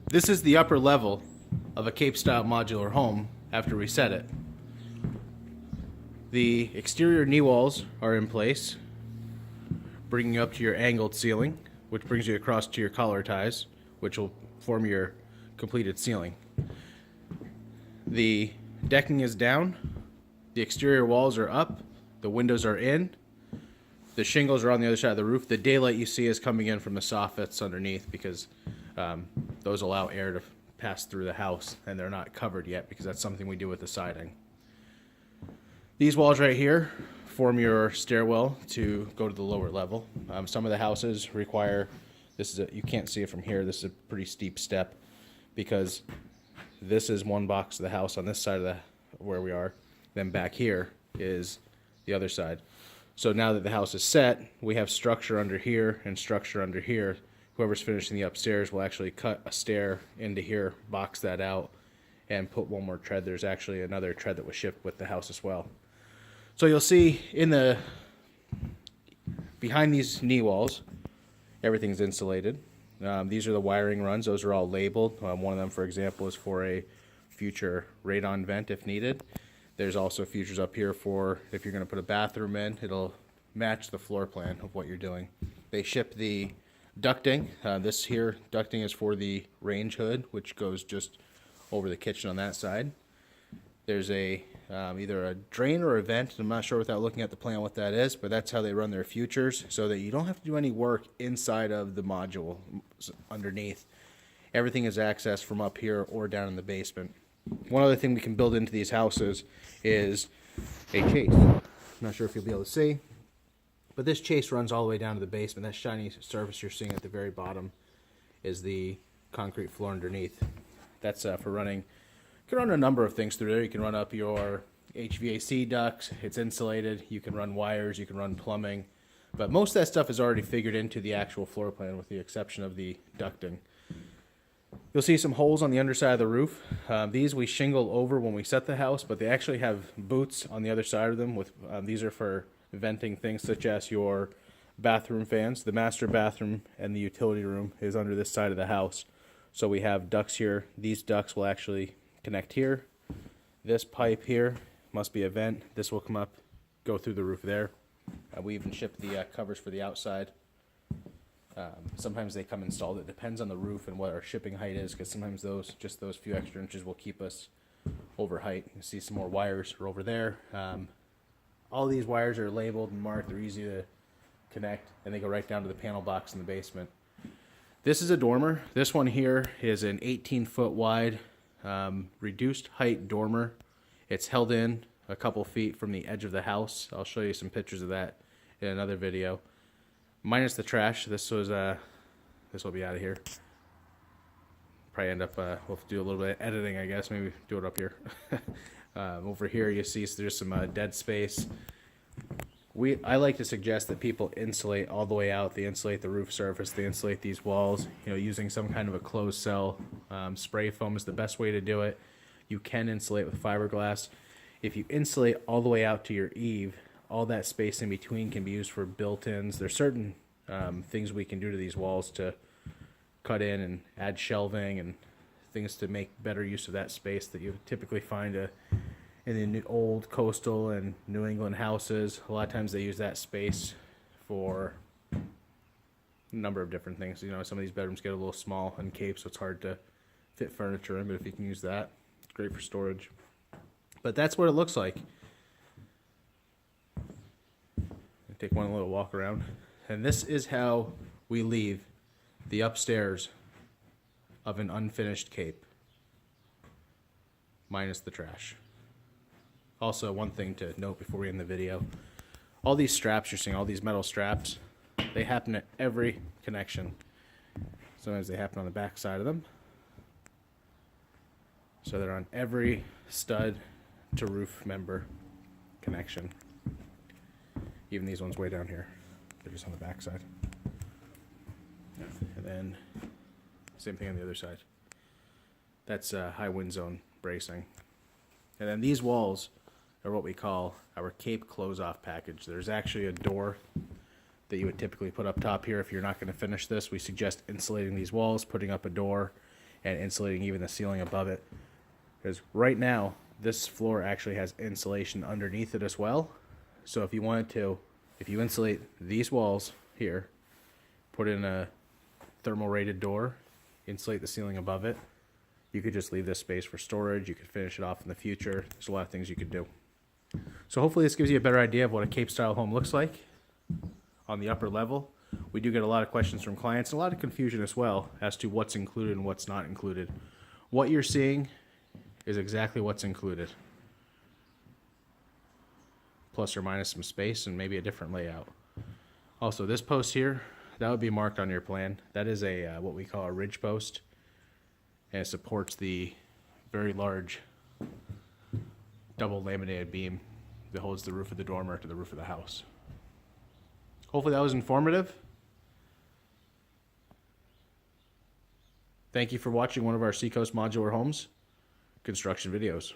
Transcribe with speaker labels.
Speaker 1: This is the upper level of a Cape-style modular home after we set it. The exterior knee walls are in place, bringing you up to your angled ceiling, which brings you across to your collar ties, which will form your completed ceiling. The decking is down, the exterior walls are up, the windows are in, the shingles are on the other side of the roof. The daylight you see is coming in from the soffits underneath because those allow air to pass through the house, and they're not covered yet because that's something we do with the siding. These walls right here form your stairwell to go to the lower level. Some of the houses require, you can't see it from here, this is a pretty steep step because this is one box of the house on this side of where we are. Then back here is the other side. So now that the house is set, we have structure under here and structure under here. Whoever's finishing the upstairs will actually cut a stair into here, box that out, and put one more tread. There's actually another tread that was shipped with the house as well. So you'll see behind these knee walls, everything's insulated. These are the wiring runs. Those are all labeled. One of them, for example, is for a future radon vent if needed. There's also features up here for if you're going to put a bathroom in, it'll match the floor plan of what you're doing. They ship the ducting. This here ducting is for the range hood, which goes just over the kitchen on that side. There's either a drain or a vent. I'm not sure without looking at the plan what that is, but that's how they run their futures so that you don't have to do any work inside of the module underneath. Everything is accessed from up here or down in the basement. One other thing we can build into these houses is a chase. I'm not sure if you'll be able to see, but this chase runs all the way down to the basement. That shiny surface you're seeing at the very bottom is the concrete floor underneath. That's for running. You can run a number of things through there. You can run up your HVAC ducts. It's insulated. You can run wires. You can run plumbing. But most of that stuff is already figured into the actual floor plan with the exception of the ducting. You'll see some holes on the underside of the roof. These we shingle over when we set the house, but they actually have boots on the other side of them. These are for venting things such as your bathroom fans. The master bathroom and the utility room is under this side of the house. So we have ducts here. These ducts will actually connect here. This pipe here must be a vent. This will come up, go through the roof there. We even ship the covers for the outside. Sometimes they come installed. It depends on the roof and what our shipping height is, because sometimes just those few extra inches will keep us over height. You can see some more wires are over there. All these wires are labeled and marked. They're easy to connect, and they go right down to the panel box in the basement. This is a dormer. This one here is an 18-foot wide reduced height dormer. It's held in a couple feet from the edge of the house. I'll show you some pictures of that in another video. Minus the trash. This will be out of here. Probably end up we'll do a little bit of editing, I guess. Maybe do it up here. Over here you see there's some dead space. I like to suggest that people insulate all the way out. They insulate the roof surface. They insulate these walls. Using some kind of a closed cell spray foam is the best way to do it. You can insulate with fiberglass. If you insulate all the way out to your eave, all that space in between can be used for built-ins. There's certain things we can do to these walls to cut in and add shelving and things to make better use of that space that you typically find in the old coastal and New England houses. A lot of times they use that space for a number of different things. Some of these bedrooms get a little small in Cape, so it's hard to fit furniture in, but if you can use that, it's great for storage. But that's what it looks like. Take one little walk around, and this is how we leave the upstairs of an unfinished Cape, minus the trash. Also, one thing to note before we end the video, all these straps you're seeing, all these metal straps, they happen at every connection. Sometimes they happen on the back side of them, so they're on every stud to roof member connection. Even these ones way down here, they're just on the back side. And then same thing on the other side. That's high wind zone bracing. And then these walls are what we call our Cape close-off package. There's actually a door that you would typically put up top here if you're not going to finish this. We suggest insulating these walls, putting up a door, and insulating even the ceiling above it. Because right now, this floor actually has insulation underneath it as well. So if you wanted to, if you insulate these walls here, put in a thermal rated door, insulate the ceiling above it, you could just leave this space for storage. You could finish it off in the future. There's a lot of things you could do. So hopefully this gives you a better idea of what a Cape style home looks like on the upper level. We do get a lot of questions from clients and a lot of confusion as well as to what's included and what's not included. What you're seeing is exactly what's included, plus or minus some space and maybe a different layout. Also, this post here, that would be marked on your plan. That is a what we call a ridge post, and it supports the very large double laminated beam that holds the roof of the dormer to the roof of the house. Hopefully that was informative. Thank you for watching one of our Seacoast Modular Homes construction videos.